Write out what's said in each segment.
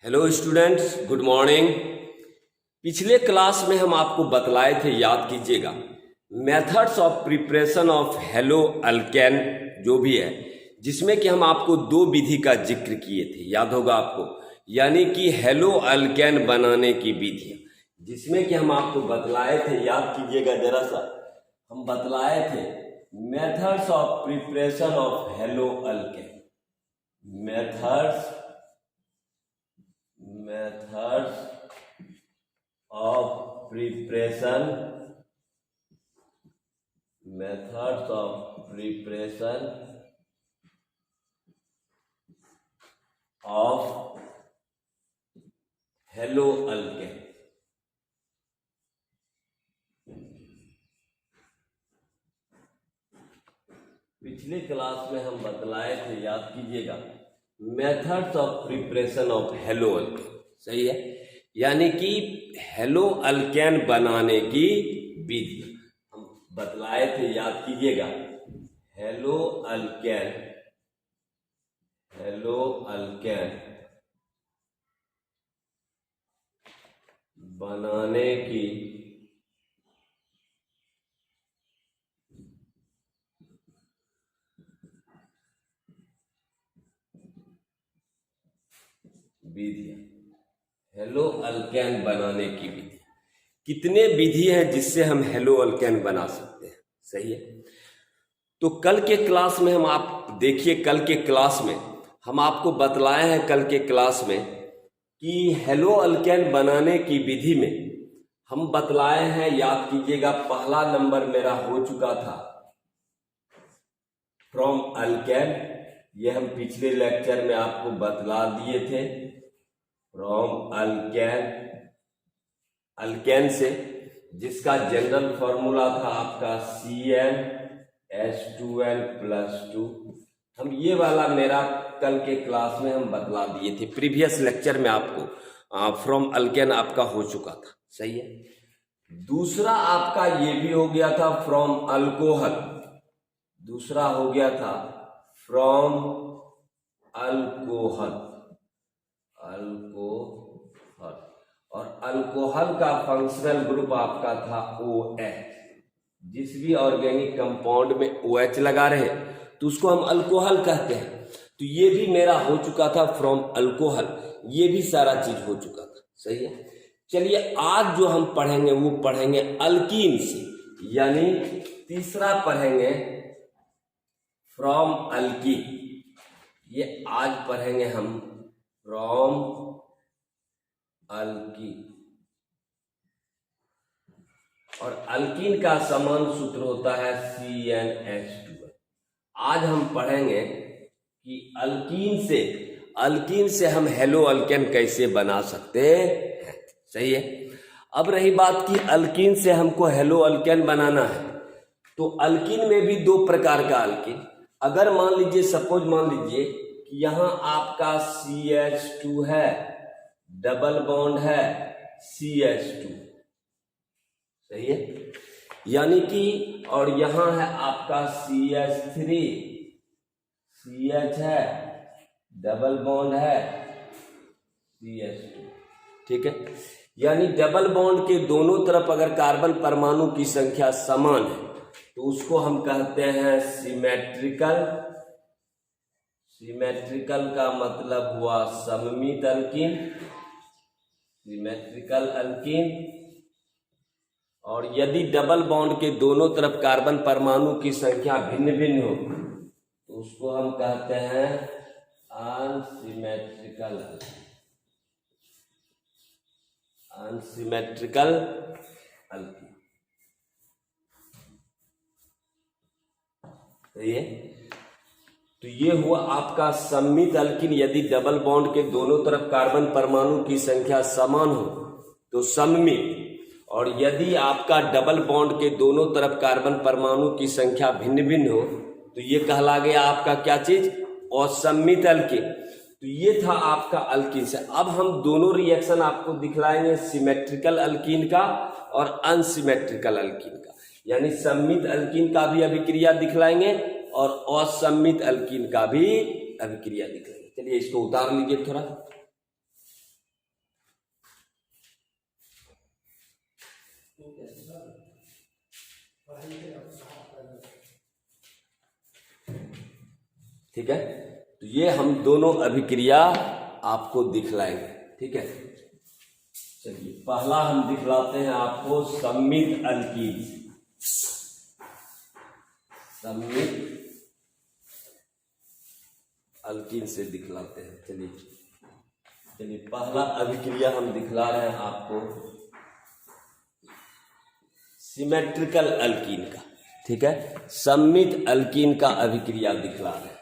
Hello students, good morning. पिछले class में हम आपको बतलाए थे, याद कीजिएगा, methods of preparation of hello alkane जो भी है, जिसमें कि हम आपको दो विधि का जिक्र किए थे, याद होगा आपको, यानी कि हेलो अल्केन बनाने की विधि, जिसमें कि हम आपको बतलाए थे, याद कीजिएगा जरा सा, हम बतलाए थे methods of preparation of hello alkane, methods of preparation of hello alkane. पिछले क्लास में हम बतलाए थे, याद कीजिएगा, methods of preparation of hello alkane, सही है, यानी कि हेलो अल्केन बनाने की विधि हम बतलाए थे, याद कीजिएगा, हेलो अल्केन बनाने की विधि, हेलो अल्केन बनाने की विधि। कितने विधि हैं जिससे हम हेलो अल्केन बना सकते हैं, सही है। तो कल के क्लास में आप देखिए, कल के क्लास में हम आपको बतलाए हैं, कल के क्लास में कि हेलो अल्केन बनाने की विधि में हम बतलाए हैं, याद कीजिएगा, पहला नंबर मेरा हो चुका था फ्रॉम अल्केन, ये हम पिछले लेक्चर में आपको बतला दिए थे, फ्रॉम अल्केन से, जिसका जनरल फॉर्मूला था आपका CnH2n+2। हम ये वाला मेरा कल के क्लास में हम बतला दिए थे, प्रीवियस लेक्चर में आपको फ्रॉम अल्केन आपका हो चुका था, सही है। दूसरा आपका ये भी हो गया था फ्रॉम अल्कोहल, दूसरा हो गया था फ्रॉम अल्कोहल, और अल्कोहल का फंक्शनल ग्रुप आपका था OH। जिस भी ऑर्गेनिक कंपाउंड में OH लगा रहे तो उसको हम अल्कोहल कहते हैं। तो ये भी मेरा हो चुका था फ्रॉम अल्कोहल, ये भी सारा चीज हो चुका था, सही है। चलिए आज जो हम पढ़ेंगे वो पढ़ेंगे अल्कीन से, यानी तीसरा पढ़ेंगे फ्रॉम अल्कीन, ये आज पढ़ेंगे हम फ्रॉम अल्कीन। और अल्कीन का समान सूत्र होता है CnH2। आज हम पढ़ेंगे कि अल्कीन से हम हेलो अल्केन कैसे बना सकते हैं, सही है। अब रही बात कि अल्कीन से हमको हेलो अल्केन बनाना है, तो अल्कीन में भी दो प्रकार का अल्कीन, अगर मान लीजिए, सपोज मान लीजिए कि यहां आपका CH2 है, डबल बॉन्ड है CH2, सही है, यानी कि, और यहां है आपका CH3, CH है, डबल बॉन्ड है CH2, ठीक है। यानी डबल बॉन्ड के दोनों तरफ अगर कार्बन परमाणु की संख्या समान है तो उसको हम कहते हैं सिमेट्रिकल। सिमेट्रिकल का मतलब हुआ सममित अल्कीन, सिमेट्रिकल अल्कीन। और यदि डबल बॉन्ड के दोनों तरफ कार्बन परमाणु की संख्या भिन्न भिन्न हो तो उसको हम कहते हैं अनसिमेट्रिकल अल्कीन, सही है। तो ये हुआ आपका सममित अल्कीन, यदि डबल बॉन्ड के दोनों तरफ कार्बन परमाणु की संख्या समान हो तो सममित, और यदि आपका डबल बॉन्ड के दोनों तरफ कार्बन परमाणु की संख्या भिन्न भिन्न हो तो ये कहला गया आपका क्या चीज, असममित अल्कीन। तो ये था आपका अल्कीन से। अब हम दोनों रिएक्शन आपको दिखलाएंगे, सिमेट्रिकल अल्कीन का और अनसिमेट्रिकल अल्कीन का, यानी सममित अल्कीन का भी अभिक्रिया दिखलाएंगे और असममित अल्कीन का भी अभिक्रिया दिखलाएंगे। चलिए इसको उतार लीजिए थोड़ा। ठीक है, तो ये हम दोनों अभिक्रिया आपको दिखलाएंगे। ठीक है, चलिए पहला हम दिखलाते हैं आपको सम्मित अल्कीन। सम्मित अल्कीन से दिखलाते हैं। चलिए पहला अभिक्रिया हम दिखला रहे हैं आपको सिमेट्रिकल अल्कीन का। ठीक है, सम्मित अल्कीन का अभिक्रिया दिखला रहे हैं।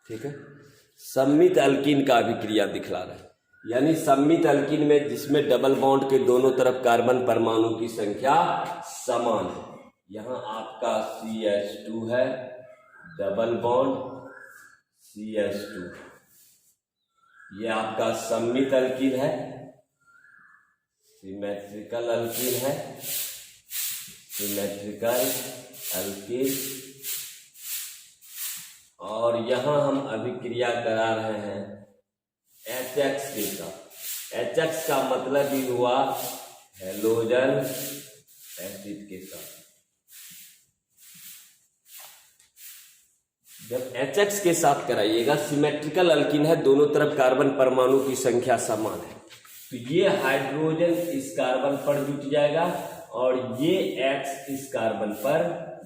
ठीक है, सम्मित अल्कीन का अभिक्रिया दिखला रहे हैं। यानी सम्मित अल्कीन में जिसमें डबल बॉन्ड के दोनों तरफ कार्बन परमाणु की संख्या समान है। यहां आपका CH2 है, डबल बॉन्ड CH2, ये आपका सम्मित अल्कीन है। सिमेट्रिकल अल्कीन है, सिमेट्रिकल अल्कीन। और यहां हम अभिक्रिया करा रहे हैं HX के साथ। HX का मतलब ही हुआ हैलोजन एसिड के साथ। जब HX के साथ कराइएगा, सिमेट्रिकल अल्कीन है, दोनों तरफ कार्बन परमाणु की संख्या समान है, तो ये हाइड्रोजन इस कार्बन पर जुट जाएगा और ये X इस कार्बन पर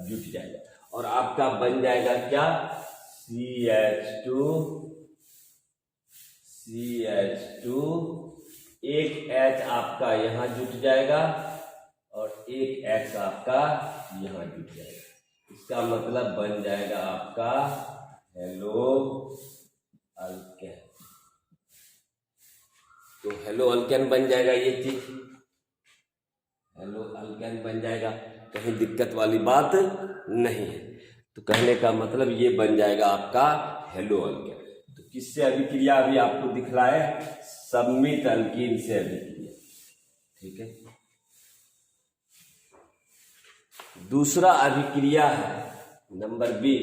जुट जाएगा और आपका बन जाएगा क्या, CH2, एक H आपका यहां जुट जाएगा और एक X आपका यहां जुट जाएगा। इसका मतलब बन जाएगा आपका हेलो अल्केन। तो हेलो अल्केन बन जाएगा, ये चीज हेलो अल्केन बन जाएगा, कहीं दिक्कत वाली बात नहीं है। तो कहने का मतलब ये बन जाएगा आपका हेलो अल्केन। तो किससे अभिक्रिया अभी आपको दिखलाए, सम्मित अल्कीन से अभिक्रिया। ठीक है, दूसरा अभिक्रिया है number B,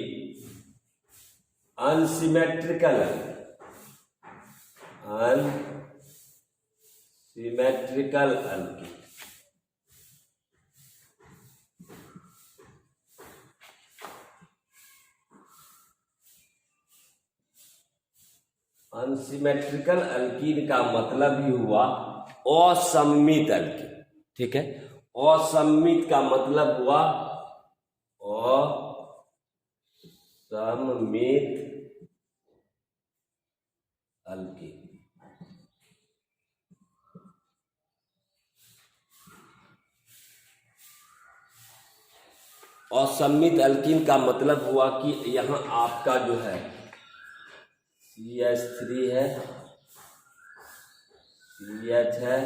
unsymmetrical alkene. Unsymmetrical alkene का मतलब ही हुआ असम्मित अल्कीन। ठीक है, असम्मित का मतलब हुआ असम्मित अल्कीन। असम्मित अल्कीन का मतलब हुआ कि यहां आपका जो है CH3 है, CH है,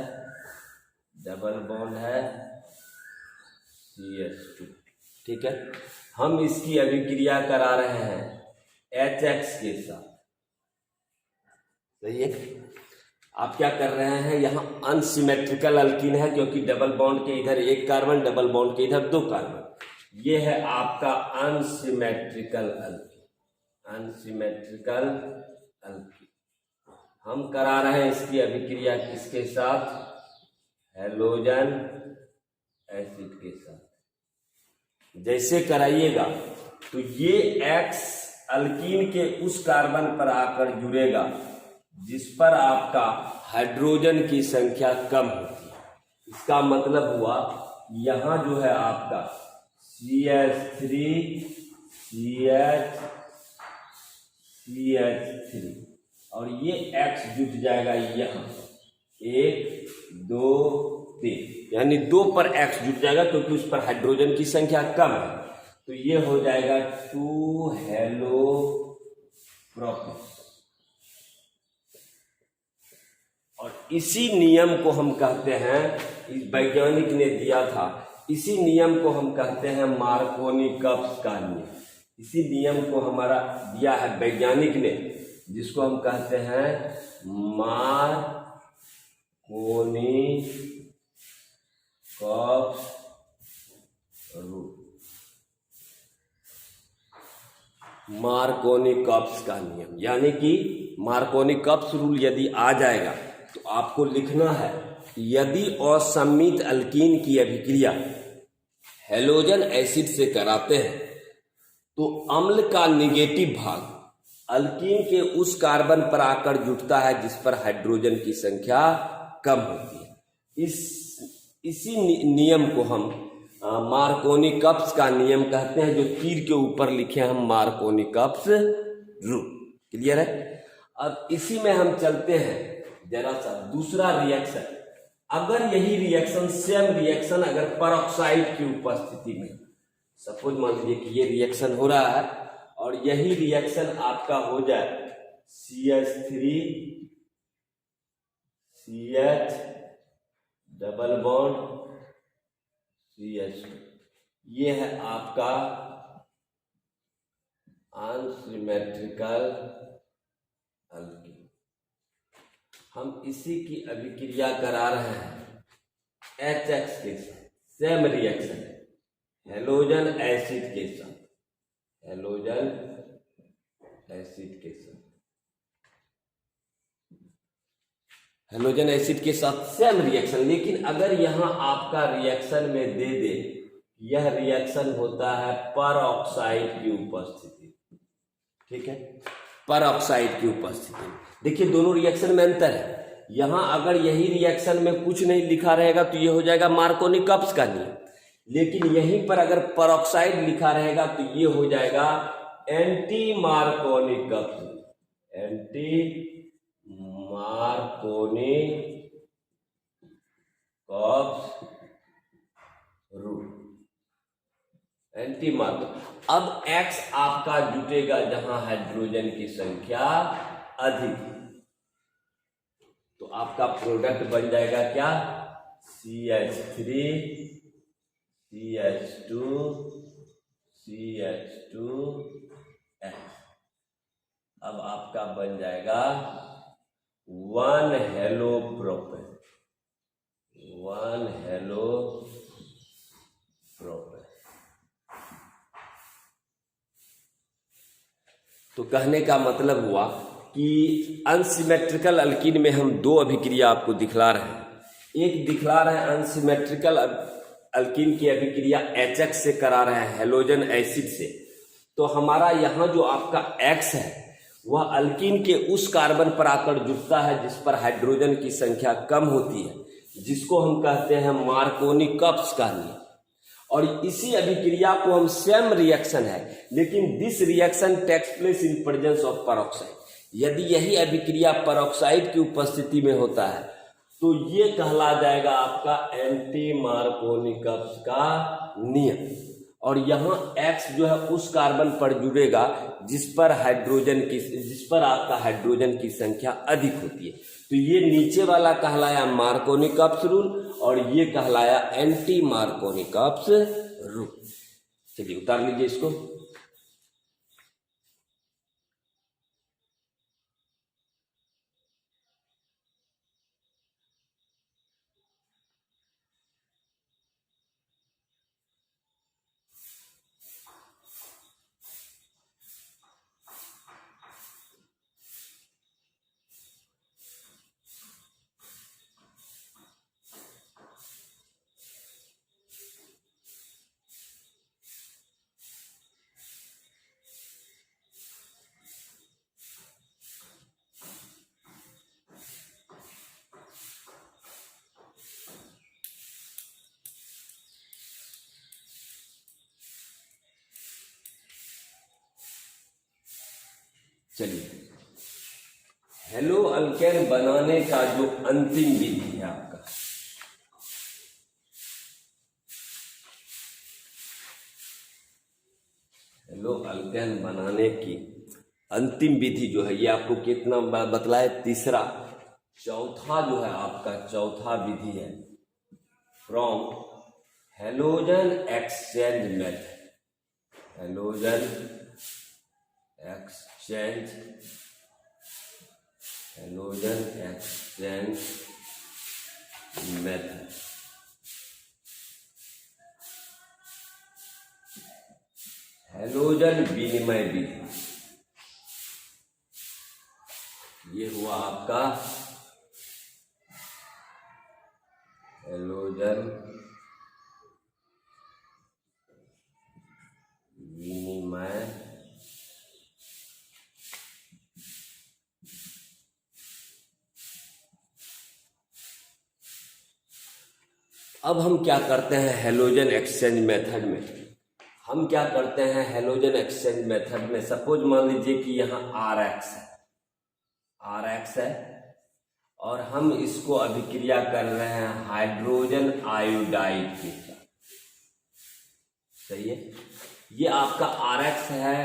डबल बॉन्ड है, CH2। ठीक है, हम इसकी अभिक्रिया करा रहे हैं HX के साथ। सही है, आप क्या कर रहे हैं, यहाँ अनसिमेट्रिकल अल्कीन है क्योंकि डबल बॉन्ड के इधर एक कार्बन, डबल बॉन्ड के इधर दो कार्बन। ये है आपका अनसिमेट्रिकल अल्कीन, अनसिमेट्रिकल अल्कीन। हम करा रहे हैं इसकी अभिक्रिया किसके साथ, हैलोजन एसिड के साथ। जैसे कराइएगा तो ये X अल्कीन के उस कार्बन पर आकर जुड़ेगा जिस पर आपका हाइड्रोजन की संख्या कम होती है। इसका मतलब हुआ यहां जो है आपका CH3 CH3 और ये X जुट जाएगा यहाँ 1 2 3, यानी 2 पर X जुट जाएगा क्योंकि उस पर हाइड्रोजन की संख्या कम है। तो ये हो जाएगा 2 हेलो प्रोपेन और इसी नियम को हम कहते हैं, इस वैज्ञानिक ने दिया था, इसी नियम को हम कहते हैं मार्कोनी-कप्स का नियम। इसी नियम को हमारा दिया है वैज्ञानिक ने, जिसको हम कहते हैं मार्कोनी-कप्स रूल। मार्कोनी-कप्स का नियम, यानी कि मार्कोनी-कप्स रूल यदि आ जाएगा तो आपको लिखना है, यदि असम्मित अल्कीन की अभिक्रिया हैलोजन एसिड से कराते हैं तो अम्ल का निगेटिव भाग अल्कीन के उस कार्बन पर आकर जुटता है जिस पर हाइड्रोजन की संख्या कम होती है। इसी नियम को हम मार्कोनी-कप्स का नियम कहते हैं, जो तीर के ऊपर लिखे हैं हम मार्कोनी-कप्स रूल। क्लियर है? अब इसी में हम चलते हैं जरा सा दूसरा रिएक्शन। अगर यही रिएक्शन, सेम रिएक्शन अगर परऑक्साइड की उपस्थिति में, सपोज मान लीजिए कि ये रिएक्शन हो रहा है और यही रिएक्शन आपका हो जाए CH3 CH double bond CH2, ये है आपका अनसिमेट्रिकल अल्कीन। हम इसी की अभिक्रिया करा रहे हैं HX के साथ, सेम रिएक्शन है हैलोजन एसिड के साथ, हैलोजन एसिड के साथ, हैलोजन एसिड के साथ सेम रिएक्शन। लेकिन अगर यहां आपका रिएक्शन में दे दे, यह रिएक्शन होता है परऑक्साइड की उपस्थिति, ठीक है, परऑक्साइड की उपस्थिति। देखिए दोनों रिएक्शन में अंतर है। यहां अगर यही रिएक्शन में कुछ नहीं लिखा रहेगा तो ये हो जाएगा मार्कोनी-कप्स का नियम, लेकिन यहीं पर अगर परऑक्साइड लिखा रहेगा तो ये हो जाएगा anti Markovnikov-cups, anti Markovnikov-cups rule, anti Marco. अब X आपका जुटेगा जहां हाइड्रोजन की संख्या अधिक, तो आपका प्रोडक्ट बन जाएगा क्या, CH3 CH2 CH2X। अब आपका बन जाएगा 1 हेलो प्रोपेन, 1 हेलो प्रोपेन। तो कहने का मतलब हुआ कि अनसिमेट्रिकल अल्कीन में हम दो अभिक्रिया आपको दिखला रहे हैं। एक दिखला रहे हैं अनसिमेट्रिकल अल्कीन की अभिक्रिया HX से करा रहे हैं हैलोजन एसिड से, तो हमारा यहाँ जो आपका X है वह अल्कीन के उस कार्बन पर आकर जुटता है जिस पर हाइड्रोजन की संख्या कम होती है, जिसको हम कहते हैं मार्कोनी-कप्स का नियम। और इसी अभिक्रिया को हम सेम रिएक्शन है, लेकिन this reaction takes place in presence of peroxide. यदि यही अभिक्रिया परऑक्साइड की उपस्थिति में होता है तो ये कहला जाएगा आपका एंटी मार्कोनी-कप्स का नियम। और यहाँ X जो है उस कार्बन पर जुड़ेगा जिस पर आपका हाइड्रोजन की संख्या अधिक होती है। तो ये नीचे वाला कहलाया मार्कोनी-कप्स रूल और ये कहलाया एंटी मार्कोनी-कप्स रूल। चलिए उतार लीजिए इसको। चलिए, हेलो अल्केन बनाने का जो अंतिम विधि है आपका, हेलो अल्केन बनाने की अंतिम विधि जो है ये आपको कितना बतलाए, तीसरा चौथा जो है आपका चौथा विधि है from halogen exchange method, halogen exchange, halogen exchange method. Halogen विनिमय विधि, ये हुआ आपका हेलोजन विनिमय अब हम क्या करते हैं हेलोजन एक्सचेंज मेथड में, हम क्या करते हैं हेलोजन एक्सचेंज मेथड में, सपोज मान लीजिए कि यहाँ RX है, RX है और हम इसको अभिक्रिया कर रहे हैं हाइड्रोजन आयोडाइड के साथ, सही है। ये आपका RX है,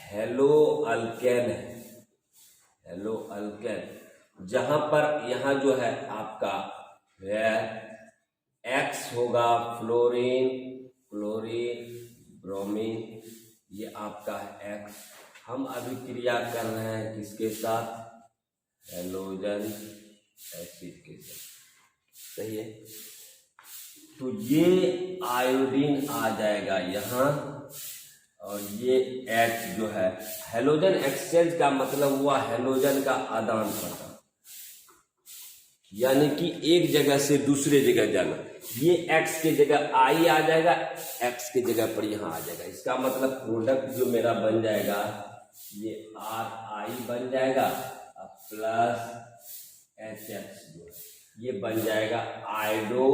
हेलो अल्केन है, हेलो अल्केन, जहां पर यहाँ जो है आपका X होगा फ्लोरीन, क्लोरीन, ब्रोमीन, ये आपका है X। हम अभिक्रिया कर रहे हैं किसके साथ, हेलोजन एसिड के साथ, सही है। तो ये आयोडीन आ जाएगा यहाँ और ये H जो है, हेलोजन एक्सचेंज का मतलब हुआ हेलोजन का आदान प्रदान, यानी कि एक जगह से दूसरे जगह जाना। ये X के जगह I आ जाएगा, X के जगह पर यहाँ आ जाएगा, इसका मतलब प्रोडक्ट जो मेरा बन जाएगा ये RI बन जाएगा प्लस HX जो है ये बन जाएगा आयोडो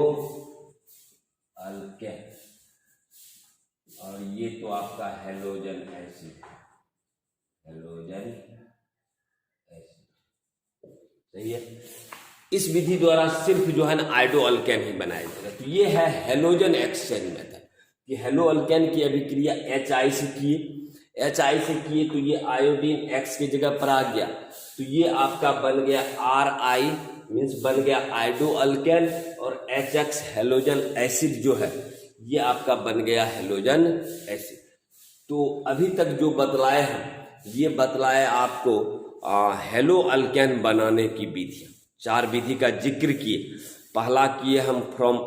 अल्केन, और ये तो आपका हेलोजन एसिड, हेलोजन एसिड, सही है। इस विधि द्वारा सिर्फ जो है ना आयोडो अल्केन ही बनाया जाएगा। तो ये है हेलोजन एक्सचेंज मेथड कि हेलो अल्केन की अभिक्रिया HI से किए, HI से किए तो ये आयोडीन X की जगह पर आ गया, तो ये आपका बन गया RI मीन्स बन गया आयोडो अल्केन, और HX हेलोजन एसिड जो है ये आपका बन गया हेलोजन एसिड। तो अभी तक जो बतलाए हैं ये बतलाए आपको हेलो अल्केन बनाने की विधि, 4 विधि का जिक्र किए। पहला किए हम फ्रॉम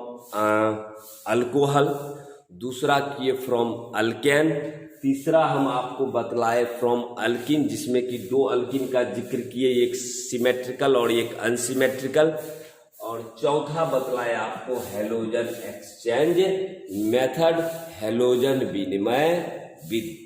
अल्कोहल, दूसरा किए फ्रॉम अल्केन, तीसरा हम आपको बतलाए फ्रॉम अल्किन जिसमें कि 2 अल्किन का जिक्र किए, एक सिमेट्रिकल और एक अनसिमेट्रिकल, और चौथा बतलाए आपको हेलोजन एक्सचेंज मेथड, हेलोजन विनिमय विधि।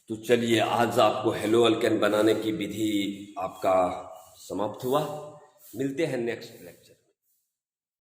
तो चलिए आज आपको हेलो अल्केन बनाने की विधि आपका समाप्त हुआ। मिलते हैं नेक्स्ट लेक्चर।